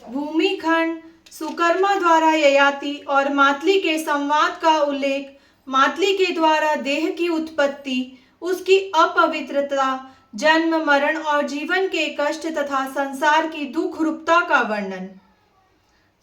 भूमिखंड सुकर्मा द्वारा ययाति और मातली के संवाद का उल्लेख, मातली के द्वारा देह की उत्पत्ति, उसकी अपवित्रता, जन्म मरण और जीवन के कष्ट तथा संसार की दुख रूपता का वर्णन।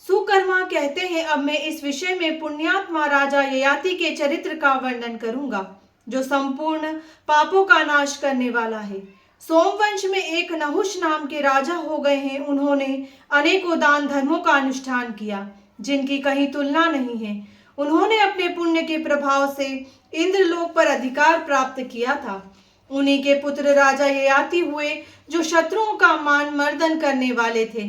सुकर्मा कहते हैं, अब मैं इस विषय में पुण्यात्मा राजा ययाति के चरित्र का वर्णन करूंगा, जो संपूर्ण पापों का नाश करने वाला है। सोमवंश में एक नहुष नाम के राजा हो गए हैं। उन्होंने अनेकों दान धर्मों का अनुष्ठान किया, जिनकी कहीं तुलना नहीं है। उन्होंने अपने पुण्य के प्रभाव से इंद्रलोक पर अधिकार प्राप्त किया था। उन्हीं के पुत्र राजा ययाति हुए, जो शत्रुओं का मान मर्दन करने वाले थे।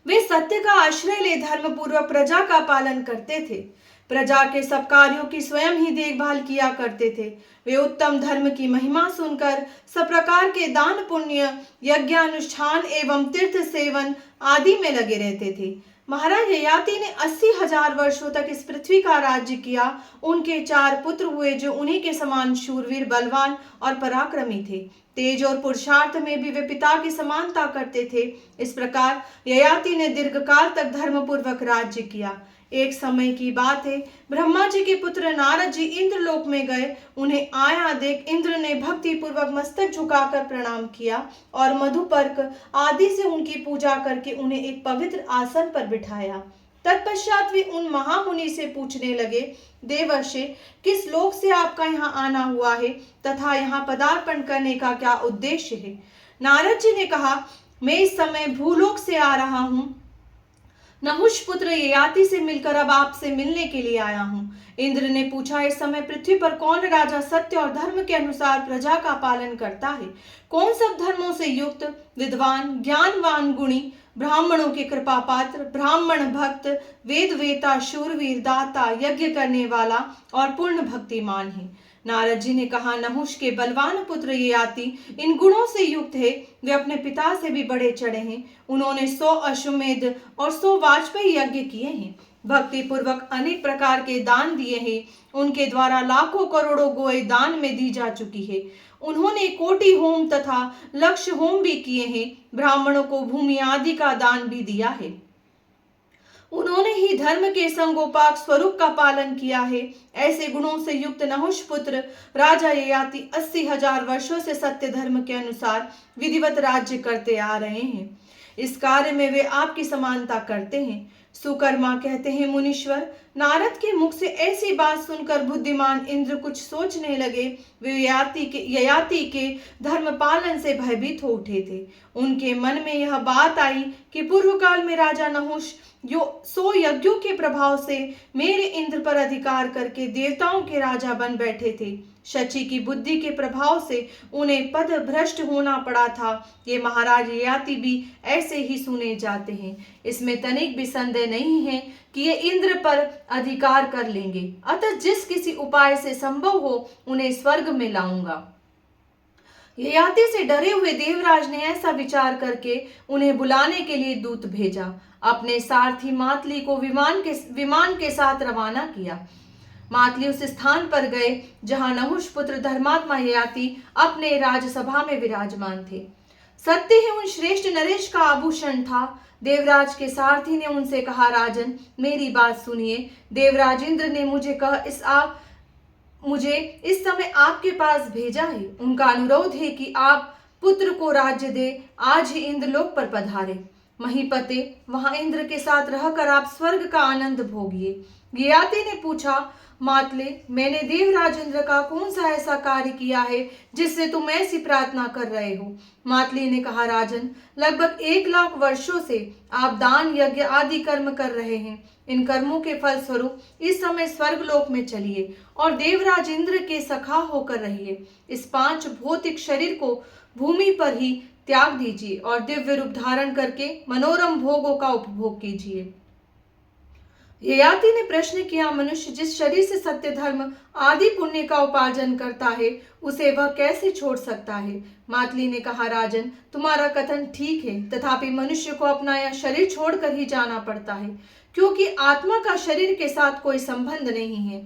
वे सत्य का आश्रय ले धर्म पूर्वक प्रजा का पालन करते थे। प्रजा के सब कार्यों की स्वयं ही देखभाल किया करते थे। वे उत्तम धर्म की महिमा सुनकर सब प्रकार के दान पुण्य, यज्ञानुष्ठान एवं तीर्थ सेवन आदि में लगे रहते थे। महाराज ययाति ने 80,000 वर्षों तक इस पृथ्वी का राज्य किया। उनके 4 पुत्र हुए, जो उन्हीं के समान शूरवीर, बलवान और पराक्रमी थे। तेज और पुरुषार्थ में भी वे पिता की समानता करते थे। इस प्रकार ययाति ने दीर्घकाल तक धर्म पूर्वक राज्य किया। एक समय की बात है, ब्रह्मा जी के पुत्र नारद जी इंद्रलोक में गए। उन्हें आया देख इंद्र ने भक्ति पूर्वक मस्तक झुकाकर प्रणाम किया और मधुपर्क आदि से उनकी पूजा करके उन्हें एक पवित्र आसन पर बिठाया। तत्पश्चात वे उन महामुनि से पूछने लगे, देवर्षि, किस लोक से आपका यहाँ आना हुआ है तथा यहाँ पदार्पण करने का क्या उद्देश्य है? नारद जी ने कहा, मैं इस समय भूलोक से आ रहा हूँ। नहुष पुत्र ययाति से मिलकर अब आपसे मिलने के लिए आया हूँ। इंद्र ने पूछा, इस समय पृथ्वी पर कौन राजा सत्य और धर्म के अनुसार प्रजा का पालन करता है? कौन सब धर्मों से युक्त, विद्वान, ज्ञानवान, गुणी, ब्राह्मणों के कृपा पात्र, ब्राह्मण भक्त, वेद वेता, शूरवीर, दाता, यज्ञ करने वाला और पूर्ण भक्तिमान है? नारद जी ने कहा, नहुष के बलवान पुत्र ययाति इन गुणों से युक्त है। वे अपने पिता से भी बड़े चढ़े हैं। उन्होंने 100 अश्वमेध और 100 वाजपेयी यज्ञ किए हैं। भक्ति पूर्वक अनेक प्रकार के दान दिए हैं। उनके द्वारा लाखों करोड़ों गोए दान में दी जा चुकी है। उन्होंने कोटि होम तथा लक्ष होम भी किए हैं। ब्राह्मणों को भूमि आदि का दान भी दिया है। उन्होंने ही धर्म के संगोपाक स्वरूप का पालन किया है। ऐसे गुणों से युक्त नहुष पुत्र राजा ययाति 80,000 वर्षों से सत्य धर्म के अनुसार विधिवत राज्य करते आ रहे हैं। इस कार्य में वे आपकी समानता करते हैं। सुकर्मा कहते हैं, मुनीश्वर, नारद के मुख से ऐसी बात सुनकर बुद्धिमान इंद्र कुछ सोचने लगे। वे ययाति के धर्म पालन से भयभीत हो उठे थे। उनके मन में यह बात आई कि पूर्व काल में राजा नहुष 100 यज्ञों के प्रभाव से मेरे इंद्र पर अधिकार करके देवताओं के राजा बन बैठे थे। शची की बुद्धि के प्रभाव से उन्हें पद भ्रष्ट होना पड़ा था। ये महाराज ययाति भी ऐसे ही सुने जाते हैं। इसमें तनिक भी संदेह नहीं है कि ये इंद्र पर अधिकार कर लेंगे। अतः जिस किसी उपाय से संभव हो उन्हें स्वर्ग में लाऊंगा। ययाति से डरे हुए देवराज ने ऐसा विचार करके उन्हें बुलाने के लिए दूत भेजा। अपने सारथी मातली को विमान के साथ रवाना किया। मातली उस स्थान पर गए जहां नहुष पुत्र धर्मात्मा ययाति अपने राजसभा में विराजमान थे। सत्य ही उन श्रेष्ठ नरेश का आभूषण था। देवराज के सारथी ने उनसे कहा, राजन, मेरी बात सुनिए। देवराज इंद्र ने मुझे इस समय आपके पास भेजा है। उनका अनुरोध है कि आप पुत्र को राज्य दे आज ही इंद्रलोक पर पधारे। महीपते, वहां इंद्र के साथ रहकर आप स्वर्ग का आनंद भोगिए। ययाति ने पूछा, मातले, मैंने देवराज इंद्र का कौन सा ऐसा कार्य किया है जिससे तुम ऐसी प्रार्थना कर रहे हो? मातली ने कहा, राजन, लगभग 1 लाख वर्षों से आप दान यज्ञ आदि कर्म कर रहे हैं। इन कर्मों के फल स्वरूप इस समय स्वर्गलोक में चलिए और देवराज इंद्र के सखा होकर रहिए। इस 5 भौतिक शरीर को भूमि पर ही त्याग दीजिए और दिव्य रूप धारण करके मनोरम भोगों का उपभोग कीजिए। ययाति ने प्रश्न किया, मनुष्य जिस शरीर से सत्य धर्म आदि पुण्य का उपार्जन करता है उसे वह कैसे छोड़ सकता है? मातली ने कहा, राजन, तुम्हारा कथन ठीक है, तथापि मनुष्य को अपना यह शरीर छोड़कर ही जाना पड़ता है, क्योंकि आत्मा का शरीर के साथ कोई संबंध नहीं है।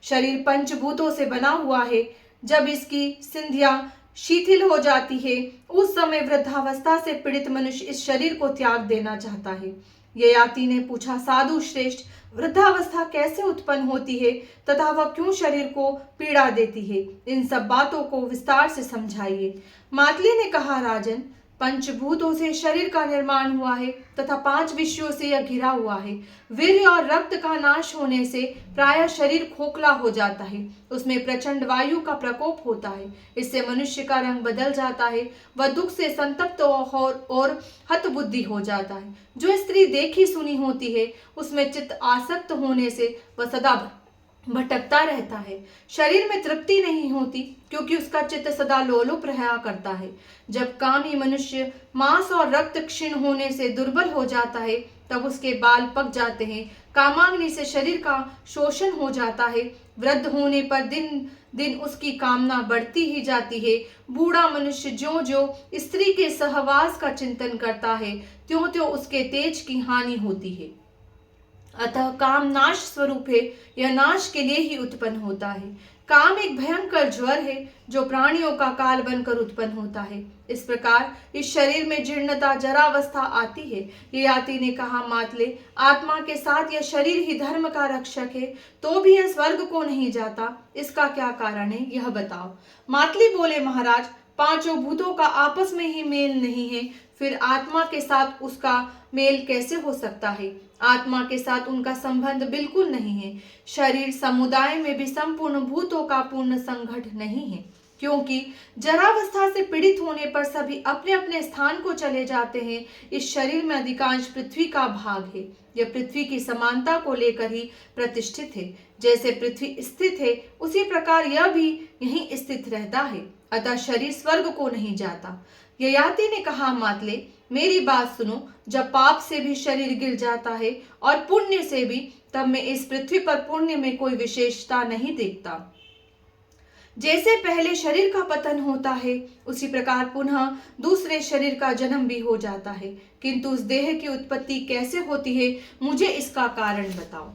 शरीर पंचभूतों से बना हुआ है। जब इसकी संध्या शिथिल हो जाती है, उस समय वृद्धावस्था से पीड़ित मनुष्य इस शरीर को त्याग देना चाहता है। ययाति ने पूछा, साधु श्रेष्ठ, वृद्धावस्था कैसे उत्पन्न होती है तथा वह क्यों शरीर को पीड़ा देती है? इन सब बातों को विस्तार से समझाइए। मातली ने कहा, राजन, पंचभूतों से शरीर का निर्माण हुआ है तथा 5 विषयों से यह घिरा हुआ है। वीर्य और रक्त का नाश होने से प्रायः शरीर खोखला हो जाता है, उसमें प्रचंड वायु का प्रकोप होता है, इससे मनुष्य का रंग बदल जाता है, वह दुख से संतप्त और हतबुद्धि हो जाता है। जो स्त्री देखी सुनी होती है, उसमें चित्त आसक्त होने से वह सदा भटकता रहता है। शरीर में तृप्ति नहीं होती क्योंकि उसका चित्त सदा लोलुप रहा करता है। जब कामी मनुष्य मांस और रक्त क्षीण होने से दुर्बल हो जाता है, तब उसके बाल पक जाते हैं, कामाग्नि से शरीर का शोषण हो जाता है। वृद्ध होने पर दिन दिन उसकी कामना बढ़ती ही जाती है। बूढ़ा मनुष्य ज्यों ज्यों स्त्री के सहवास का चिंतन करता है, त्यों त्यों उसके तेज की हानि होती है। अतः काम नाश स्वरूप है, यह नाश के लिए ही उत्पन्न होता है। काम एक भयंकर ज्वर है जो प्राणियों का काल बनकर उत्पन्न होता है। इस प्रकार इस शरीर में जीर्णता जरावस्था आती है। ययाति ने कहा, मातले, आत्मा के साथ यह शरीर ही धर्म का रक्षक है, तो भी यह स्वर्ग को नहीं जाता, इसका क्या कारण है, यह बताओ। मातली बोले, महाराज, 5 भूतों का आपस में ही मेल नहीं है, फिर आत्मा के साथ उसका मेल कैसे हो सकता है? आत्मा के साथ उनका संबंध बिल्कुल नहीं है। शरीर समुदाय में भी संपूर्ण भूतों का पूर्ण संगठन नहीं है, क्योंकि जरावस्था से पीड़ित होने पर सभी अपने अपने स्थान को चले जाते हैं। इस शरीर में अधिकांश पृथ्वी का भाग है। यह पृथ्वी की समानता को लेकर ही प्रतिष्ठित है। जैसे पृथ्वी स्थित है, उसी प्रकार यह भी यहीं स्थित रहता है। अतः शरीर स्वर्ग को नहीं जाता। ययाति ने कहा, मातले, मेरी बात सुनो। जब पाप से भी शरीर गिर जाता है और पुण्य से भी, तब मैं इस पृथ्वी पर पुण्य में कोई विशेषता नहीं देखता। जैसे पहले शरीर का पतन होता है, उसी प्रकार पुनः दूसरे शरीर का जन्म भी हो जाता है। किंतु उस देह की उत्पत्ति कैसे होती है, मुझे इसका कारण बताओ।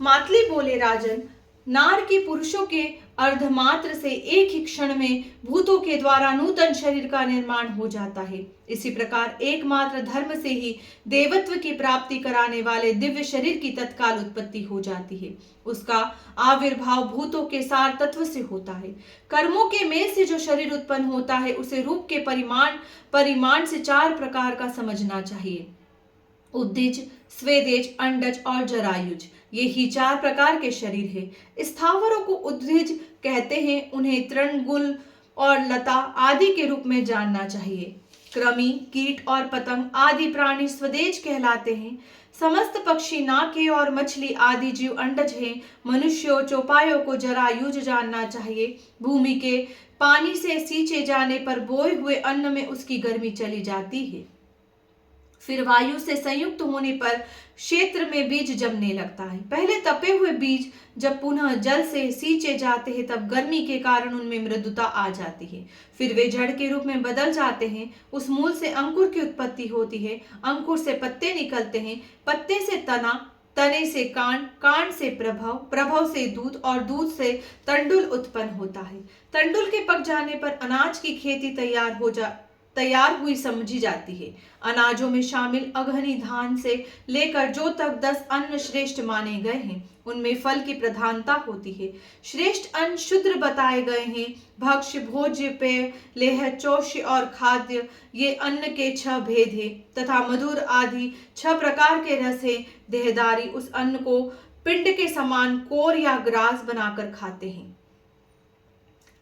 मातली बोले, राजन, नार की पुरुषों के अर्धमात्र से एक ही क्षण में भूतों के द्वारा नूतन शरीर का निर्माण हो जाता है। इसी प्रकार एकमात्र धर्म से ही देवत्व की प्राप्ति कराने वाले दिव्य शरीर की तत्काल उत्पत्ति हो जाती है। उसका आविर्भाव भूतों के सार तत्व से होता है। कर्मों के मेल से जो शरीर उत्पन्न होता है, उसे रूप के परिमाण से 4 प्रकार का समझना चाहिए। उद्दिज, स्वेदेज, अंडज और जरायुज, ये ही 4 प्रकार के शरीर है। स्थावरों को उद्भिज कहते हैं। उन्हें तृणगुल और लता आदि के रूप में जानना चाहिए। कृमि, कीट और पतंग आदि प्राणी स्वदेज कहलाते हैं। समस्त पक्षी, नाके और मछली आदि जीव अंडज हैं। मनुष्यों चौपायों को जरायुज जानना चाहिए। भूमि के पानी से सींचे जाने पर बोए हुए अन्न में उसकी गर्मी चली जाती है। फिर वायु से संयुक्त होने पर क्षेत्र में बीज जमने लगता है। पहले तपे हुए बीज जब पुनः जल से सींचे जाते हैं, तब गर्मी के कारण उनमें मृदुता आ जाती है। फिर वे जड़ के रूप में बदल जाते हैं। उस मूल से अंकुर की उत्पत्ति होती है। अंकुर से पत्ते निकलते हैं, पत्ते से तना, तने से कांड, कांड से प्रभव, प्रभव से दूध और दूध से तंडुल उत्पन्न होता है। तंडुल के पक जाने पर अनाज की खेती तैयार हुई समझी जाती है। अनाजों में शामिल अघनी धान से लेकर जो तक 10 अन्न श्रेष्ठ माने गए हैं, उनमें फल की प्रधानता होती है। श्रेष्ठ अन्न शूद्र बताए गए हैं। भक्ष्य, भोज्य, पेय, लेह, चौष्य और खाद्य, ये अन्न के 6 भेद हैं तथा मधुर आदि 6 प्रकार के रस हैं। देहधारी उस अन्न को पिंड के समान कोर या ग्रास बनाकर खाते हैं।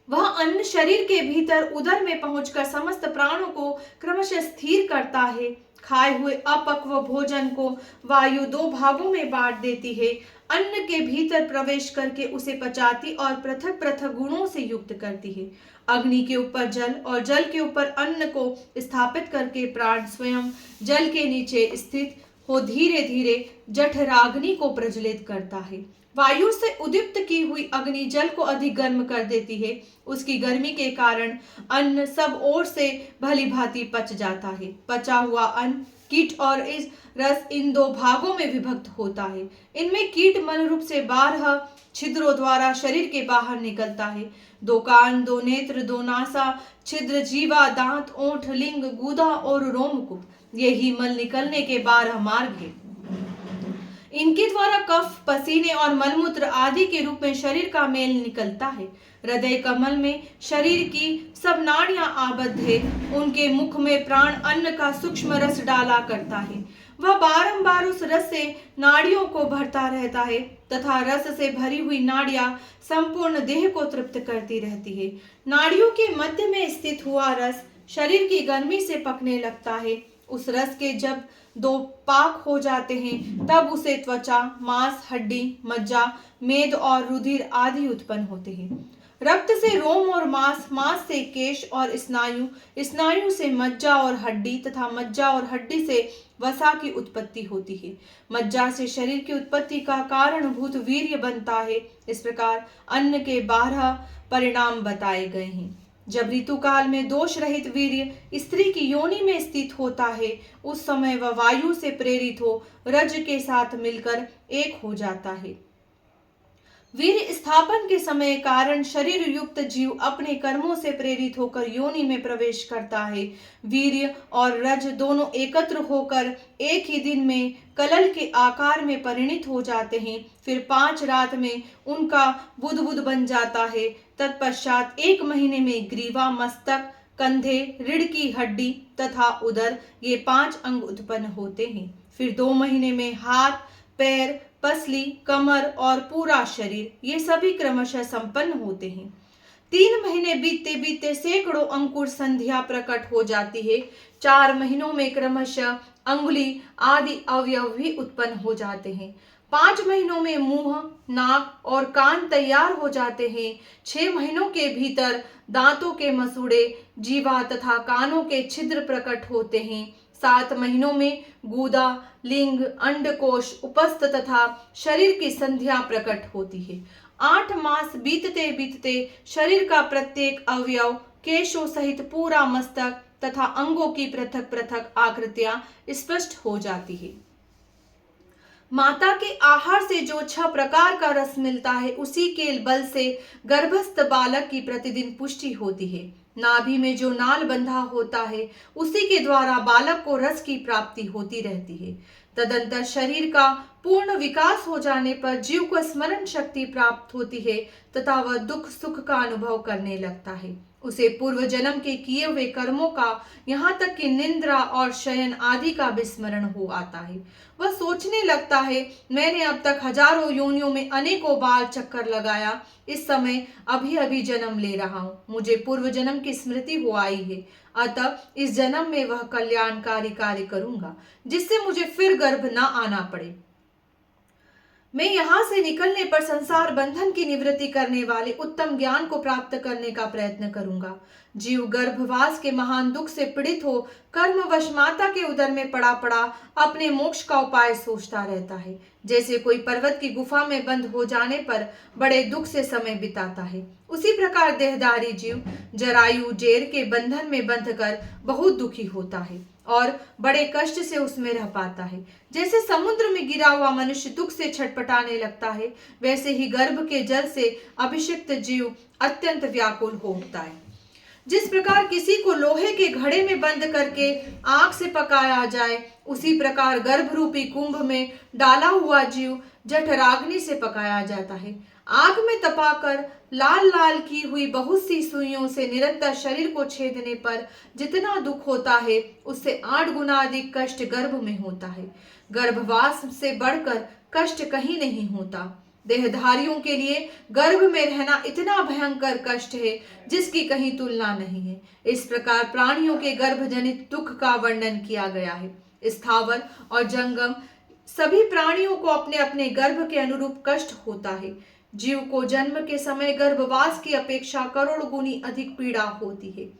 वह अन्न शरीर के भीतर उदर में पहुंचकर समस्त प्राणों को क्रमशः स्थिर करता है। खाए हुए अपक्व भोजन को वायु 2 भागों में बांट देती है। अन्न के भीतर प्रवेश करके उसे पचाती और पृथक पृथक गुणों से युक्त करती है। अग्नि के ऊपर जल और जल के ऊपर अन्न को स्थापित करके प्राण स्वयं जल के नीचे स्थित हो धीरे धीरे जठराग्नि को प्रज्वलित करता है। वायु से उद्दीप्त की हुई अग्नि जल को अधिक गर्म कर देती है। उसकी गर्मी के कारण अन्न सब ओर से भली भांति पच जाता है। पचा हुआ अन्न कीट और इस रस इन दो भागों में विभक्त होता है। इनमें कीट मूल रूप से 12 छिद्रों द्वारा शरीर के बाहर निकलता है। 2 कान, 2 नेत्र, 2 नासा छिद्र, जीवा, दांत, ओंठ, लिंग, गूदा और रोमकूप, यही मल निकलने के 12 मार्ग है। इनके द्वारा कफ, पसीने और मलमूत्र आदि के रूप में शरीर का मेल निकलता है। हृदय कमल में शरीर की सब नाड़ियां आबद्ध है। उनके मुख में प्राण अन्न का सूक्ष्म रस डाला करता है। वह बारंबार उस रस से नाड़ियों को भरता रहता है तथा रस से भरी हुई नाड़ियां संपूर्ण देह को तृप्त करती रहती है। नाड़ियों के मध्य में स्थित हुआ रस शरीर की गर्मी से पकने लगता है। उस रस के जब 2 पाक हो जाते हैं तब उसे त्वचा, मांस, हड्डी, मज्जा, मेद और रुधिर आदि उत्पन्न होते हैं। रक्त से रोम और मांस, मांस से केश और स्नायु, स्नायु से मज्जा और हड्डी तथा मज्जा और हड्डी से वसा की उत्पत्ति होती है। मज्जा से शरीर की उत्पत्ति का कारणभूत वीर्य बनता है। इस प्रकार अन्न के 12 परिणाम बताए गए हैं। जब ऋतुकाल में दोष रहित वीर्य स्त्री की योनि में स्थित होता है, उस समय वह वायु से प्रेरित हो रज के साथ मिलकर एक हो जाता है। वीर्य स्थापन के समय कारण शरीर युक्त जीव अपने कर्मों से प्रेरित होकर योनि में प्रवेश करता है। वीर्य और रज दोनों एकत्र होकर एक ही दिन में कलल के आकार में परिणित हो जाते हैं। फिर 5 रात में उनका बुदबुद बन जाता है। तत्पश्चात 1 महीने में ग्रीवा, मस्तक, कंधे, रीढ़ की हड्डी तथा उदर, ये 5 अंग उत्पन्न होते हैं। फिर 2 महीने में हाथ, पैर, पसली, कमर और पूरा शरीर, ये सभी क्रमशः संपन्न होते हैं। 3 महीने बीतते बीतते सैकड़ों अंकुर संध्या प्रकट हो जाती है। 4 महीनों में क्रमशः अंगुली आदि अवयव भी उत्पन्न हो जाते हैं। 5 महीनों में मुंह, नाक और कान तैयार हो जाते हैं। 6 महीनों के भीतर दांतों के मसूड़े, जीवा तथा कानों के छिद्र प्रकट होते हैं। 7 महीनों में गूदा, लिंग, अंडकोश, उपस्थ तथा शरीर की संध्या प्रकट होती है। 8 मास बीतते बीतते शरीर का प्रत्येक अवयव, केशों सहित पूरा मस्तक तथा अंगों की पृथक पृथक आकृतियां स्पष्ट हो जाती है। माता के आहार से जो 6 प्रकार का रस मिलता है, उसी के बल से गर्भस्थ बालक की प्रतिदिन पुष्टि होती है। नाभि में जो नाल बंधा होता है, उसी के द्वारा बालक को रस की प्राप्ति होती रहती है। तदंतर शरीर का पूर्ण विकास हो जाने पर जीव को स्मरण शक्ति प्राप्त होती है तथा वह दुख सुख का अनुभव करने लगता है। उसे पूर्व जन्म के किए हुए कर्मों का, यहाँ तक कि निंद्रा और शयन आदि का विस्मरण हो आता है। वह सोचने लगता है, मैंने अब तक हजारों योनियों में अनेकों बार चक्कर लगाया, इस समय अभी अभी जन्म ले रहा हूँ, मुझे पूर्व जन्म की स्मृति हो आई है, अतः इस जन्म में वह कल्याणकारी कार्य करूंगा जिससे मुझे फिर गर्भ न आना पड़े। मैं यहाँ से निकलने पर संसार बंधन की निवृत्ति करने वाले उत्तम ज्ञान को प्राप्त करने का प्रयत्न करूंगा। जीव गर्भवास के महान दुख से पीड़ित हो कर्मवश माता के उदर में पड़ा पड़ा अपने मोक्ष का उपाय सोचता रहता है। जैसे कोई पर्वत की गुफा में बंद हो जाने पर बड़े दुख से समय बिताता है, उसी प्रकार देहधारी जीव जरायु जेर के बंधन में बंधकर बहुत दुखी होता है और बड़े कष्ट से उसमें रह पाता है। जैसे समुद्र में गिरा हुआ मनुष्य दुख से छटपटाने लगता है, वैसे ही गर्भ के जल से अभिषिक्त जीव अत्यंत व्याकुल हो उठता है। जिस प्रकार किसी को लोहे के घड़े में बंद करके आग से पकाया जाए, उसी प्रकार गर्भ रूपी कुंभ में डाला हुआ जीव जठराग्नि से पकाया जाता है। आग में तपाकर लाल लाल की हुई बहुत सी सुइयों से निरंतर शरीर को छेदने पर जितना दुख होता है, उससे 8 गुना अधिक कष्ट गर्भ में होता है। गर्भवास से बढ़कर कष्ट कहीं नहीं होता। देहधारियों के लिए गर्भ में रहना इतना भयंकर कष्ट है जिसकी कहीं तुलना नहीं है। इस प्रकार प्राणियों के गर्भजनित दुख का वर्णन किया गया है। स्थावर और जंगम सभी प्राणियों को अपने अपने गर्भ के अनुरूप कष्ट होता है। जीव को जन्म के समय गर्भवास की अपेक्षा करोड़ गुनी अधिक पीड़ा होती है।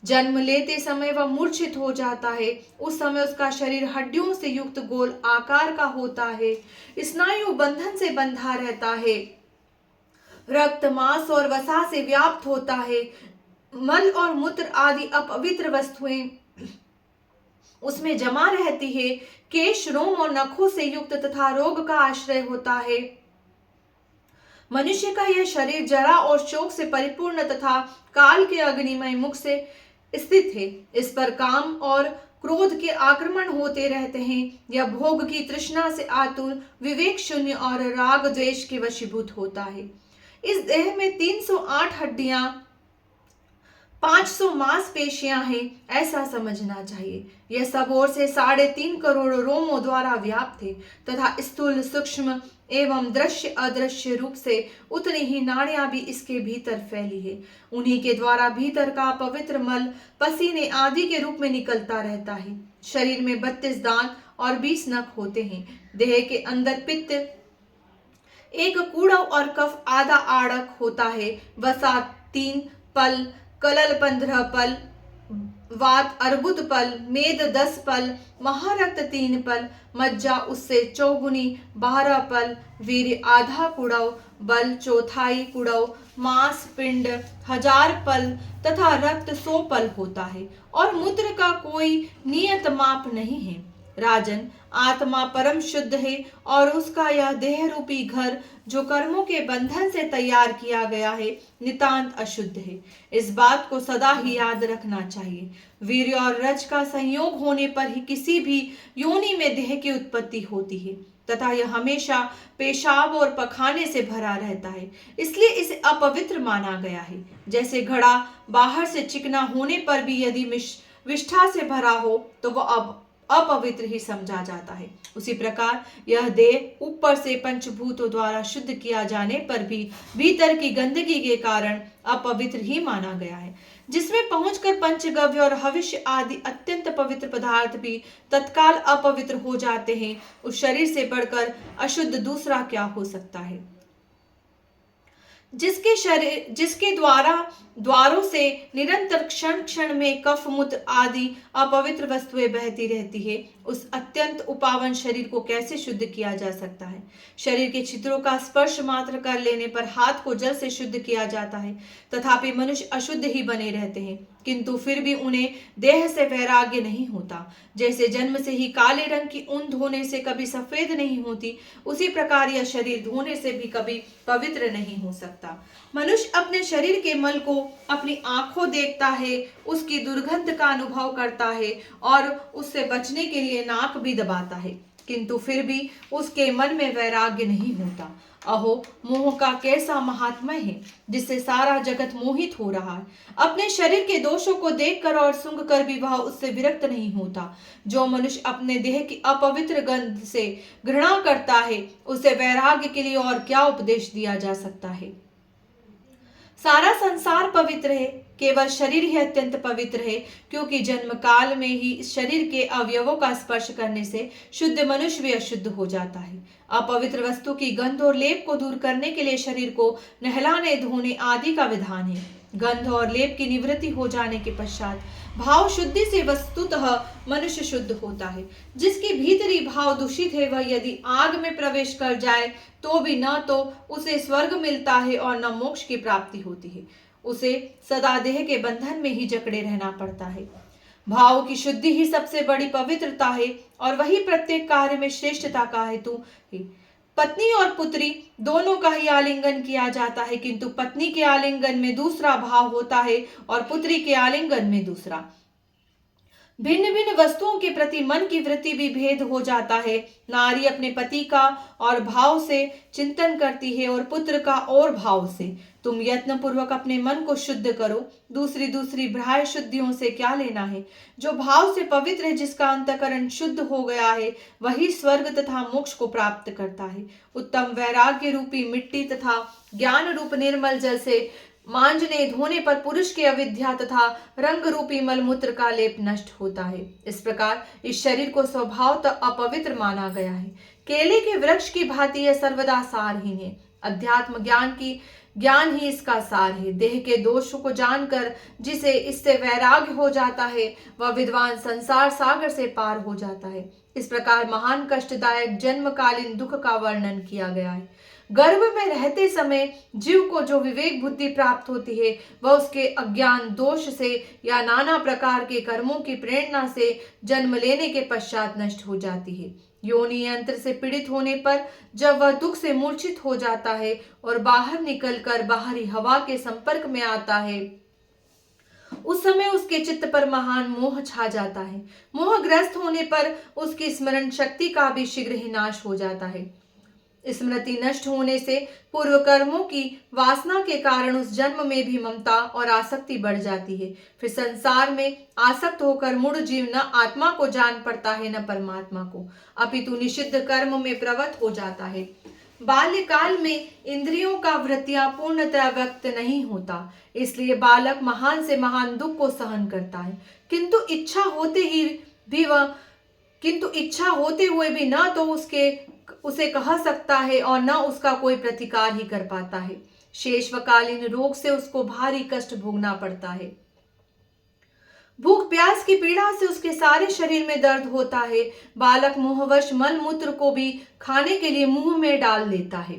जन्म लेते समय वह मूर्छित हो जाता है। उस समय उसका शरीर हड्डियों से युक्त गोल आकार का होता है। स्नायु बंधन से बंधा रहता है। रक्त, मांस और वसा से व्याप्त होता है। मल और मूत्र आदि अपवित्र वस्तुएं उसमें जमा रहती है, केश, रोम और नखों से युक्त तथा रोग का आश्रय होता है। मनुष्य का यह शरीर जरा और शोक से परिपूर्ण तथा काल के अग्निमय मुख से स्थित है। इस पर काम और क्रोध के आक्रमण होते रहते हैं। यह भोग की तृष्णा से आतुर, विवेक शून्य और राग द्वेष के वशीभूत होता है। इस देह में 308 हड्डियां, 500 मांसपेशियां हैं, ऐसा समझना चाहिए। यह सब ओर से 3.5 करोड़ रोमों द्वारा व्याप्त है तथा स्थूल, सूक्ष्म एवं दृश्य अदृश्य रूप से उतनी ही नाड़ियां भी इसके भीतर फैली है। उन्हीं के द्वारा भीतर का पवित्र मल पसीने आदि के रूप में निकलता रहता है। शरीर में 32 दांत और 20 नख होते हैं। देह के अंदर पित्त, एक कूड़व और कफ आधा आड़क होता है। वसा 3 पल, कलल 15 पल, वात अर्बुद पल, मेद 10 पल, महारक्त 3 पल, मज्जा उससे चौगुनी 12 पल, वीर्य आधा कुड़व, बल चौथाई कुड़व, मांस पिंड 1000 पल तथा रक्त 100 पल होता है और मूत्र का कोई नियत माप नहीं है। राजन, आत्मा परम शुद्ध है और उसका यह देह रूपी घर जो कर्मों के बंधन से तैयार किया गया है, नितांत अशुद्ध है। इस बात को सदा ही याद रखना चाहिए। वीर्य और रज का संयोग होने पर ही किसी भी योनि में देह की उत्पत्ति होती है तथा यह हमेशा पेशाब और पखाने से भरा रहता है, इसलिए इसे अपवित्र माना गया है। जैसे घड़ा बाहर से चिकना होने पर भी यदि विष्ठा से भरा हो तो वह अब अपवित्र ही समझा जाता है, उसी प्रकार यह देह ऊपर से पंचभूतों द्वारा शुद्ध किया जाने पर भी भीतर की गंदगी के कारण अपवित्र ही माना गया है, जिसमें पहुंचकर पंचगव्य और हविष्य आदि अत्यंत पवित्र पदार्थ भी तत्काल अपवित्र हो जाते हैं। उस शरीर से बढ़कर अशुद्ध दूसरा क्या हो सकता है, जिसके द्वारों से निरंतर क्षण क्षण में कफ, मूत्र आदि अपवित्र वस्तुएं बहती रहती है। उस अत्यंत उपावन शरीर को कैसे शुद्ध किया जा सकता है? शरीर के छिद्रों का स्पर्श मात्र कर लेने पर हाथ को जल से शुद्ध किया जाता है, तथापि मनुष्य अशुद्ध ही बने रहते हैं, किंतु फिर भी उन्हें देह से वैराग्य नहीं होता। जैसे जन्म से ही काले रंग की ऊन धोने से कभी सफेद नहीं होती, उसी प्रकार यह शरीर धोने से भी कभी पवित्र नहीं हो सकता। मनुष्य अपने शरीर के मल को अपनी आंखों देखता है, उसकी दुर्गंध का अनुभव करता है और उससे बचने के लिए नाक भी दबाता है, किंतु फिर भी उसके मन में वैराग्य नहीं होता। अहो, मोह का कैसा महात्म्य है जिससे सारा जगत मोहित हो रहा है। अपने शरीर के दोषों को देखकर और सूंघकर भी वह उससे विरक्त नहीं होता। जो मनुष्य अपने देह की अपवित्र गंध से घृणा करता है, उसे वैराग्य के लिए और क्या उपदेश दिया जा सकता है? सारा संसार पवित्र है, केवल शरीर ही अत्यंत पवित्र है, क्योंकि जन्म काल में ही इस शरीर के अवयवों का स्पर्श करने से शुद्ध मनुष्य भी अशुद्ध हो जाता है। अपवित्र वस्तु की गंध और लेप को दूर करने के लिए शरीर को नहलाने, धोने आदि का विधान है। गंध और लेप की निवृत्ति हो जाने के पश्चात भाव शुद्धि से वस्तुतः मनुष्य शुद्ध होता है। जिसकी भीतरी भाव दूषित है, वह यदि आग में प्रवेश कर जाए तो भी न तो उसे स्वर्ग मिलता है और न मोक्ष की प्राप्ति होती है, उसे सदा देह के बंधन में ही जकड़े रहना पड़ता है। भाव की शुद्धि ही सबसे बड़ी पवित्रता है और वही प्रत्येक कार्य में श्रेष्ठता का हेतु है। पत्नी और पुत्री दोनों का ही आलिंगन किया जाता है, किंतु पत्नी के आलिंगन में दूसरा भाव होता है और पुत्री के आलिंगन में दूसरा। भिन्न भिन्न वस्तुओं के प्रति मन की वृत्ति भी भेद हो जाता है। नारी अपने पति का और भाव से चिंतन करती है और पुत्र का और भाव से। तुम यत्न पूर्वक अपने मन को शुद्ध करो। दूसरी दूसरी बाह्य शुद्धियों से क्या लेना है? जो भाव से पवित्र है, जिसका अंतःकरण शुद्ध हो गया है, वही स्वर्ग तथा मोक्ष को प्राप्त करता है। उत्तम वैराग्य रूपी मिट्टी तथा ज्ञान रूप निर्मल जल से मांजने धोने पर पुरुष की अविद्या तथा रंग रूपी मलमूत्र का लेप नष्ट होता है। इस प्रकार इस शरीर को स्वभावतः अपवित्र माना गया है। केले के वृक्ष की भांति यह सर्वदा सारहीन है। अध्यात्म ज्ञान ही इसका सार है। देह के दोषों को जानकर जिसे इससे वैराग्य हो जाता है, वह विद्वान संसार सागर से पार हो जाता है। इस प्रकार महान कष्टदायक जन्मकालीन दुख का वर्णन किया गया है। गर्भ में रहते समय जीव को जो विवेक बुद्धि प्राप्त होती है वह उसके अज्ञान दोष से या नाना प्रकार के कर्मों की प्रेरणा से जन्म लेने के पश्चात नष्ट हो जाती है। योनि यंत्र से पीड़ित होने पर जब वह दुख से मूर्छित हो जाता है और बाहर निकलकर बाहरी हवा के संपर्क में आता है, उस समय उसके चित्त पर महान मोह छा जाता है। मोहग्रस्त होने पर उसकी स्मरण शक्ति का भी शीघ्र ही नाश हो जाता है। स्मृति नष्ट होने से पूर्व कर्मों की वासना के कारण उस जन्म में भी ममता और आसक्ति बढ़ जाती है। फिर संसार में आसक्त होकर मूढ़ जीव न आत्मा को जान पड़ता है न परमात्मा को, अपितु निषिद्ध कर्म में प्रवृत्त हो जाता है। बाल्यकाल में इंद्रियों का वृत्तियां पूर्णतः व्यक्त नहीं होता, इसलिए बालक महान से महान दुख को सहन करता है, किंतु इच्छा होते हुए भी न तो उसे कह सकता है और न उसका कोई प्रतिकार ही कर पाता है। शेषवकालीन रोग से उसको भारी कष्ट भोगना पड़ता है। भूख प्यास की पीड़ा से उसके सारे शरीर में दर्द होता है। बालक मोहवश मल मूत्र को भी खाने के लिए मुंह में डाल लेता है।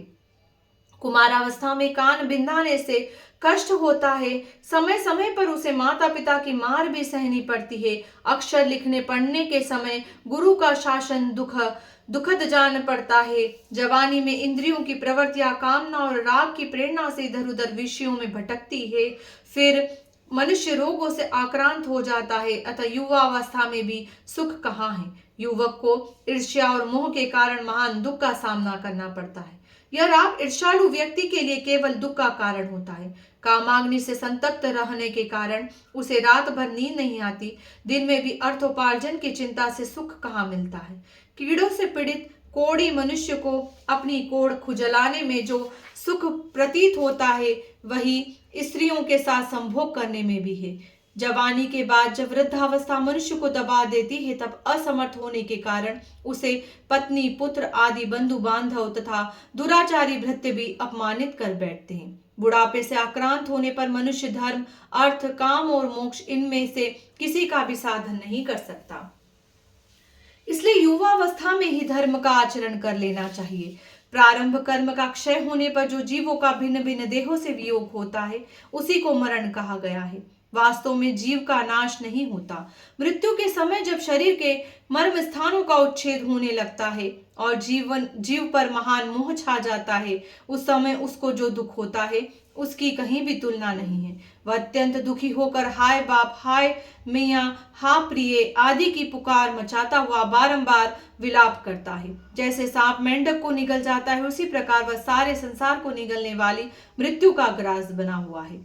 कुमारावस्था में कान बिंधाने से कष्ट होता है। समय समय पर उसे माता पिता की मार भी सहनी पड़ती है। अक्षर लिखने पढ़ने के समय गुरु का शासन दुखद जान पड़ता है। जवानी में इंद्रियों की प्रवृत्तियां कामना और राग की प्रेरणा से इधर उधर विषयों में भटकती है। फिर मनुष्य रोगों से आक्रांत हो जाता है। अतः युवावस्था में भी सुख कहाँ है। युवक को ईर्ष्या और मोह के कारण महान दुख का सामना करना पड़ता है। यह राग ईर्ष्यालु व्यक्ति के लिए केवल दुख का कारण होता है। कामाग्नि से संतप्त रहने के कारण उसे रात भर नींद नहीं आती। दिन में भी अर्थोपार्जन की चिंता से सुख कहाँ मिलता है। कीड़ों से पीड़ित कोढ़ी मनुष्य को अपनी कोढ़ खुजलाने में जो सुख प्रतीत होता है वही स्त्रियों के साथ संभोग करने में भी है। जवानी के बाद जब वृद्धावस्था मनुष्य को दबा देती है तब असमर्थ होने के कारण उसे पत्नी पुत्र आदि बंधु बांधव तथा दुराचारी भृत्य भी अपमानित कर बैठते हैं। बुढ़ापे से आक्रांत होने पर मनुष्य धर्म अर्थ काम और मोक्ष इनमें से किसी का भी साधन नहीं कर सकता। इसलिए युवावस्था में ही धर्म का आचरण कर लेना चाहिए। प्रारंभ कर्म का क्षय होने पर जो जीवों का भिन्न भिन्न देहों से वियोग होता है उसी को मरण कहा गया है। वास्तव में जीव का नाश नहीं होता। मृत्यु के समय जब शरीर के मर्म स्थानों का उच्छेद होने लगता है और जीव पर महान मोह छा जाता है, उस समय उसको जो दुख होता है उसकी कहीं भी तुलना नहीं है। वह अत्यंत दुखी होकर हाय बाप, हाय मियाँ, हा प्रिय आदि की पुकार मचाता हुआ बारंबार विलाप करता है। जैसे सांप मेंढक को निगल जाता है उसी प्रकार वह सारे संसार को निगलने वाली मृत्यु का ग्रास बना हुआ है।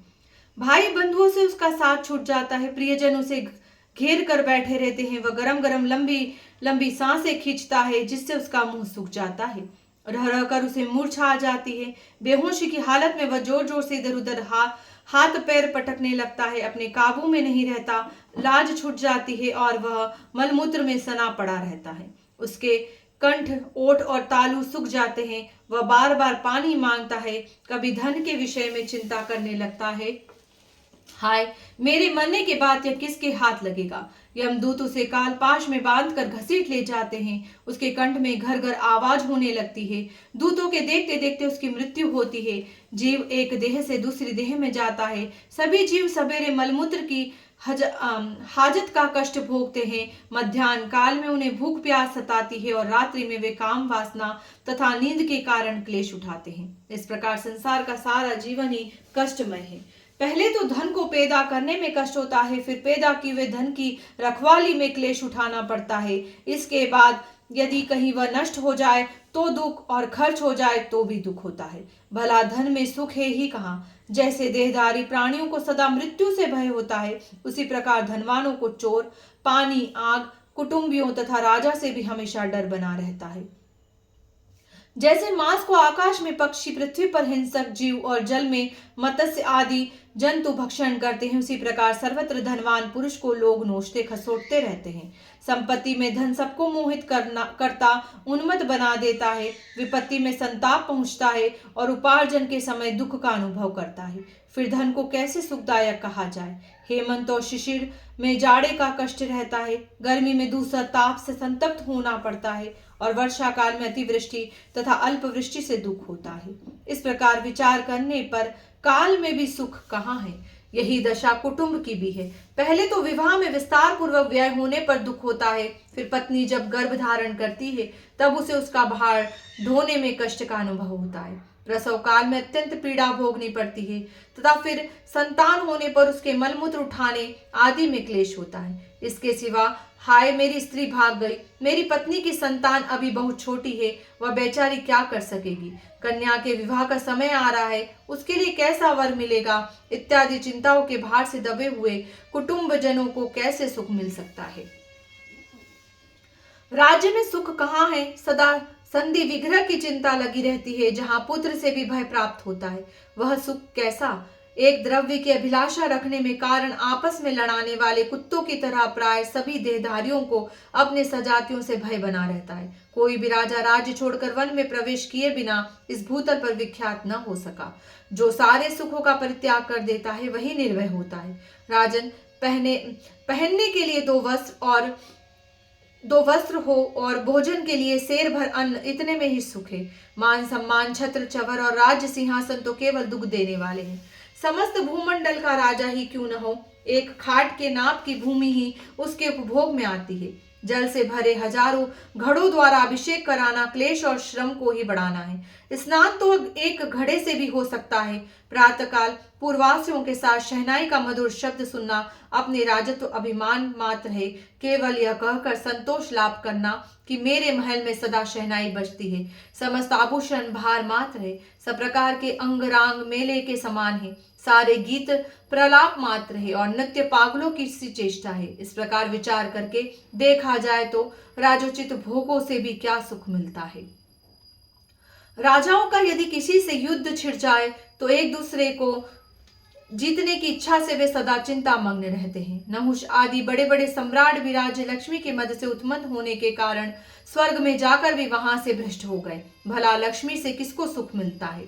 भाई बंधुओं से उसका साथ छूट जाता है। प्रियजन उसे घेर कर बैठे रहते हैं। वह गरम गरम लंबी लंबी सांसें खींचता है जिससे उसका मुंह सूख जाता है। रह रह कर उसे मूर्छा आ जाती है। बेहोशी की हालत में वह जोर जोर से इधर उधर हाथ पैर पटकने लगता है। अपने काबू में नहीं रहता। लाज छूट जाती है और वह मलमूत्र में सना पड़ा रहता है। उसके कंठ ओठ और तालू सूख जाते हैं। वह बार बार पानी मांगता है। कभी धन के विषय में चिंता करने लगता है। हाय, मेरे मरने के बाद यह किसके हाथ लगेगा। यमदूत उसे कालपाश में बांधकर घसीट ले जाते हैं। उसके कंठ में घर घर आवाज होने लगती है। दूतों के देखते देखते उसकी मृत्यु होती है। जीव एक देह से दूसरी देह में जाता है। सभी जीव सवेरे मलमूत्र की हाजत का कष्ट भोगते हैं। मध्याह्न काल में उन्हें भूख प्यास सताती है और रात्रि में वे काम वासना तथा नींद के कारण क्लेश उठाते हैं। इस प्रकार संसार का सारा जीवन ही कष्टमय है। पहले तो धन को पैदा करने में कष्ट होता है, फिर पैदा किए हुए धन की रखवाली में क्लेश उठाना पड़ता है। इसके बाद यदि कहीं वह नष्ट हो जाए तो दुख और खर्च हो जाए तो भी दुख होता है। भला धन में सुख है ही कहाँ। जैसे देहधारी प्राणियों को सदा मृत्यु से भय होता है, उसी प्रकार धनवानों को चोर, पानी, आग, कुटुंबियों तथा राजा से भी हमेशा डर बना रहता है। जैसे मांस को आकाश में पक्षी, पृथ्वी पर हिंसक जीव और जल में मत्स्य आदि जंतु भक्षण करते हैं, उसी प्रकार सर्वत्र धनवान पुरुष को लोग नोचते खसोटते रहते हैं। संपत्ति में धन सबको मोहित करता उन्मत्त बना देता है। विपत्ति में संताप पहुंचता है और उपार्जन के समय दुख का अनुभव करता है। फिर धन को कैसे सुखदायक कहा जाए। हेमंत और शिशिर में जाड़े का कष्ट रहता है, गर्मी में दूसरा ताप से संतप्त होना पड़ता है और वर्षा काल में अतिवृष्टि तथा अल्पवृष्टि से दुख होता है। इस प्रकार विचार करने पर काल में भी सुख कहाँ है। यही दशा कुटुंब की भी है। पहले तो विवाह में विस्तार पूर्वक व्यय होने पर दुख होता है, फिर पत्नी जब गर्भ धारण करती है तब उसे उसका भार ढोने में कष्ट का अनुभव होता है। प्रसव काल में अत्यंत पीड़ा भोगनी पड़ती है तथा फिर संतान होने पर उसके मलमूत्र उठाने आदि में क्लेश होता है। इसके सिवा हाय मेरी स्त्री भाग गई, मेरी पत्नी की संतान अभी बहुत छोटी है, वह बेचारी क्या कर सकेगी, कन्या के विवाह का समय आ रहा है, उसके लिए कैसा वर मिलेगा, इत्यादि चिंताओं के भार से दबे हुए कुटुंबजनों को कैसे सुख मिल सकता है। राज्य में सुख कहाँ है। सदा संधि विग्रह की चिंता लगी रहती है। जहां पुत्र से भी भय प्राप्त होता है, वह सुख कैसा। एक द्रव्य की अभिलाषा रखने में कारण आपस में लड़ाने वाले कुत्तों की तरह प्राय सभी देहधारियों को अपने सजातियों से भय बना रहता है। कोई भी राजा राज्य छोड़कर वन में प्रवेश किए बिना इस भूतल पर विख्यात न हो सका। जो सारे सुखों का परित्याग कर देता है वही निर्भय होता है। राजन, पहनने के लिए दो वस्त्र हो और भोजन के लिए शेर भर अन्न, इतने में ही सुख है। मान सम्मान, छत्र छवर और राज्य सिंहासन तो केवल दुख देने वाले हैं। समस्त भूमंडल का राजा ही क्यों न हो, एक खाट के नाप की भूमि ही उसके उपभोग में आती है। जल से भरे हजारों घड़ों द्वारा अभिषेक कराना क्लेश और श्रम को ही बढ़ाना है। स्नान तो एक घड़े से भी हो सकता है। प्रातःकाल पूर्ववासियों के साथ शहनाई का मधुर शब्द सुनना अपने राजत्व अभिमान मात्र है। केवल यह कहकर संतोष लाभ करना कि मेरे महल में सदा शहनाई बजती है। समस्त आभूषण भार मात्र है। सब प्रकार के अंग रांग मेले के समान है। सारे गीत प्रलाप मात्र है और नृत्य पागलों की सी चेष्टा है। इस प्रकार विचार करके देखा जाए तो राजोचित भोगों से भी क्या सुख मिलता है। राजाओं का यदि किसी से युद्ध छिड़ जाए तो एक दूसरे को जीतने की इच्छा से वे सदा चिंता मग्न रहते हैं। नहुष आदि बड़े बड़े सम्राट भी राज्य लक्ष्मी के मद से उत्पन्न होने के कारण स्वर्ग में जाकर भी वहां से भ्रष्ट हो गए। भला लक्ष्मी से किसको सुख मिलता है।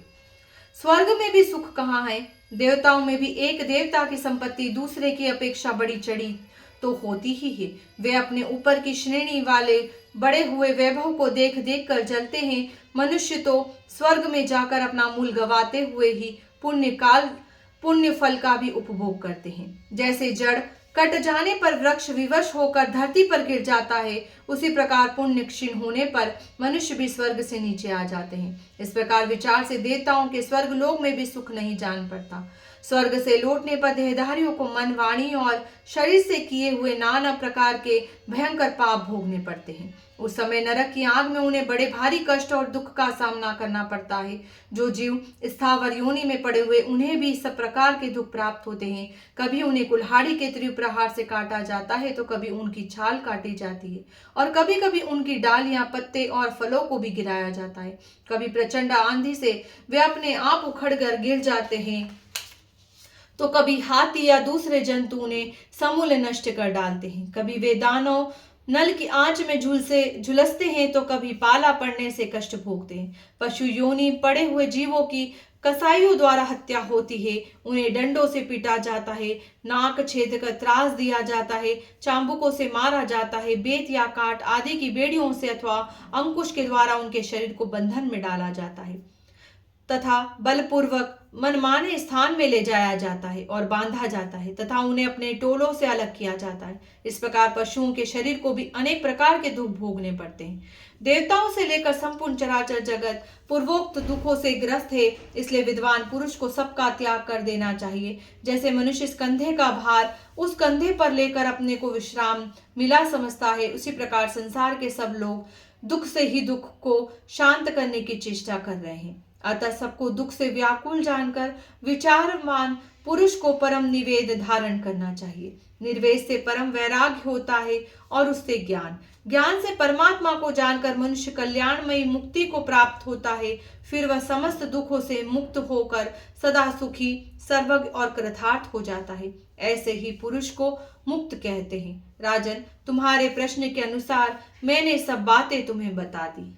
स्वर्ग में भी सुख कहाँ है। देवताओं में भी एक देवता की संपत्ति दूसरे की अपेक्षा बड़ी चढ़ी तो होती ही है। वे अपने ऊपर की श्रेणी वाले बड़े हुए वैभव को देख देख कर जलते हैं। मनुष्य तो स्वर्ग में जाकर अपना मूल गवाते हुए ही पुण्य फल का भी उपभोग करते हैं। जैसे जड़ कट जाने पर वृक्ष विवश होकर धरती पर गिर जाता है, उसी प्रकार पुण्य क्षीण होने पर मनुष्य भी स्वर्ग से नीचे आ जाते हैं। इस प्रकार विचार से देवताओं के स्वर्ग लोक में भी सुख नहीं जान पड़ता। स्वर्ग से लौटने पर देहधारियों को मन, वाणी और शरीर से किए हुए नाना प्रकार के भयंकर पाप भोगने पड़ते हैं। उस समय नरक की आग में उन्हें बड़े भारी कष्ट और दुख का सामना करना पड़ता है। जो जीव स्थावर योनि में पड़े हुए, उन्हें भी सब प्रकार के दुख प्राप्त होते हैं। कभी उन्हें कुल्हाड़ी के तीव्र प्रहार से काटा जाता है तो कभी उनकी छाल काटी जाती है और कभी कभी उनकी डालियां, पत्ते और फलों को भी गिराया जाता है। कभी प्रचंड आंधी से वे अपने आप उखड़ कर गिर जाते हैं तो कभी हाथी या दूसरे जंतु उन्हें समूल नष्ट कर डालते हैं। कभी वे दानव नल की आंच में झुलसते हैं तो कभी पाला पड़ने से कष्ट भोगते हैं। पशु योनि पड़े हुए जीवों की कसाईयों द्वारा हत्या होती है। उन्हें डंडों से पीटा जाता है, नाक छेद कर त्रास दिया जाता है, चाबुकों से मारा जाता है, बेत या काट आदि की बेड़ियों से अथवा अंकुश के द्वारा उनके शरीर को बंधन में डाला जाता है तथा बलपूर्वक मनमाने स्थान में ले जाया जाता है और बांधा जाता है तथा उन्हें अपने टोलों से अलग किया जाता है। इस प्रकार पशुओं के शरीर को भी अनेक प्रकार के दुख भोगने पड़ते हैं। देवताओं से लेकर संपूर्ण चराचर जगत पूर्वोक्त दुखों से ग्रस्त है। इसलिए विद्वान पुरुष को सबका त्याग कर देना चाहिए। जैसे मनुष्य इस कंधे का भार उस कंधे पर लेकर अपने को विश्राम मिला समझता है, उसी प्रकार संसार के सब लोग दुख से ही दुख को शांत करने की चेष्टा कर रहे हैं। अतः सबको दुख से व्याकुल जानकर विचारवान पुरुष को परम निवेद धारण करना चाहिए। निर्वेद से परम वैराग्य होता है और उससे ज्ञान से परमात्मा को जानकर मनुष्य कल्याणमयी मुक्ति को प्राप्त होता है। फिर वह समस्त दुखों से मुक्त होकर सदा सुखी, सर्वज्ञ और कृतार्थ हो जाता है। ऐसे ही पुरुष को मुक्त कहते हैं। राजन, तुम्हारे प्रश्न के अनुसार मैंने सब बातें तुम्हें बता दी।